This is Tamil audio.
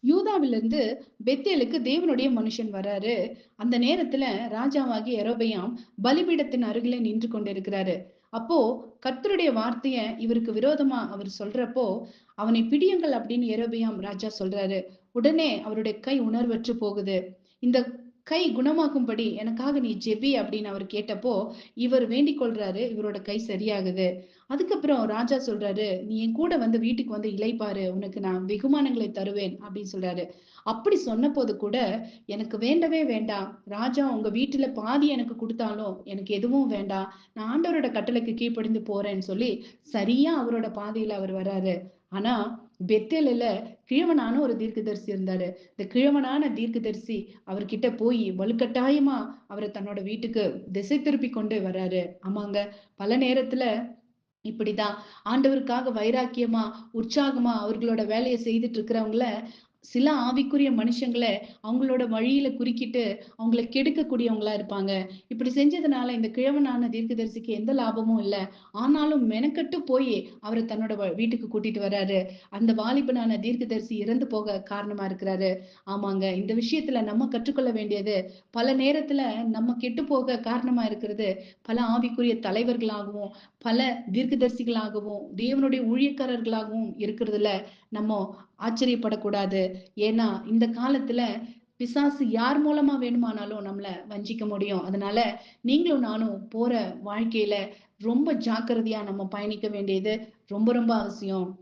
யூதாவிலிருந்து பெத்தேலுக்கு தேவனுடைய மனுஷன் வராரு. அந்த நேரத்துல ராஜாவாகிய யெரொபெயாம் பலிபீடத்தின் அருகில நின்று கொண்டிருக்கிறாரு. அப்போ கர்த்தருடைய வார்த்தைய இவருக்கு விரோதமா அவர் சொல்றப்போ, "அவனை பிடியுங்கள்" அப்படின்னு யெரொபெயாம் ராஜா சொல்றாரு. உடனே அவருடைய கை உணர்வற்று போகுது. இந்த கை குணமாகும்படி எனக்காக நீ ஜெபி அப்படின்னு அவர் கேட்டப்போ, இவர் வேண்டிக் கொள்றாரு. இவரோட கை சரியாகுது. அதுக்கப்புறம் ராஜா சொல்றாரு, "நீ என் கூட வந்து வீட்டுக்கு வந்து இளைப்பாரு. உனக்கு நான் வெகுமானங்களை தருவேன்" அப்படின்னு சொல்றாரு. அப்படி சொன்னபோது கூட, "எனக்கு வேண்டவே வேண்டாம். ராஜா உங்க வீட்டுல பாதி எனக்கு குடுத்தாலும், எனக்கு எதுவும் வேண்டாம். நான் ஆண்டவரோட கட்டளைக்கு கீழ்ப்படிந்து போறேன்னு" சொல்லி, சரியா அவரோட பாதையில அவர் வராரு. ஆனா, பெத்தேலுல கிழவனான ஒரு தீர்க்கதரிசி இருந்தாரு. இந்த கிழவனான தீர்க்கதரிசி அவர்கிட்ட போயி வலுக்கட்டாயமா அவர தன்னோட வீட்டுக்கு திசை திருப்பிக் கொண்டு வராரு. ஆமாங்க. பல நேரத்துல இப்படிதான் ஆண்டவருக்காக வைராக்கியமா, உற்சாகமா அவர்களோட வேலைய செய்துட்டு இருக்கிறவங்கள, சில ஆவிக்குரிய மனுஷங்கள அவங்களோட வழியில குறுக்கிட்டு, அவங்கள கெடுக்கக்கூடியவங்களா இருப்பாங்க. இப்படி செஞ்சதுனால இந்த கிழவனான தீர்க்கதரிசிக்கு எந்த லாபமும் இல்ல. ஆனாலும் மெனக்கெட்டு போயி அவர தன்னோட வீட்டுக்கு கூட்டிட்டு வராரு. அந்த வாலிபனான தீர்க்கதரிசி இறந்து போக காரணமா இருக்கிறாரு. ஆமாங்க. இந்த விஷயத்துல நம்ம கற்றுக்கொள்ள வேண்டியது, பல நேரத்துல நம்ம கெட்டுப்போக காரணமா இருக்கிறது, பல ஆவிக்குரிய தலைவர்களாகவும், பல தீர்க்கதரிசிகளாகவும், தேவனுடைய ஊழியக்காரர்களாகவும் இருக்கிறதுல நம்ம ஆச்சரியப்படக்கூடாது. ஏன்னா, இந்த காலத்துல பிசாசு யார் மூலமா வேணுமானாலும் நம்மள வஞ்சிக்க முடியும். அதனால நீங்களும் நானும் போற வாழ்க்கையில ரொம்ப ஜாக்கிரதையா நம்ம பயணிக்க வேண்டியது ரொம்ப ரொம்ப அவசியம்.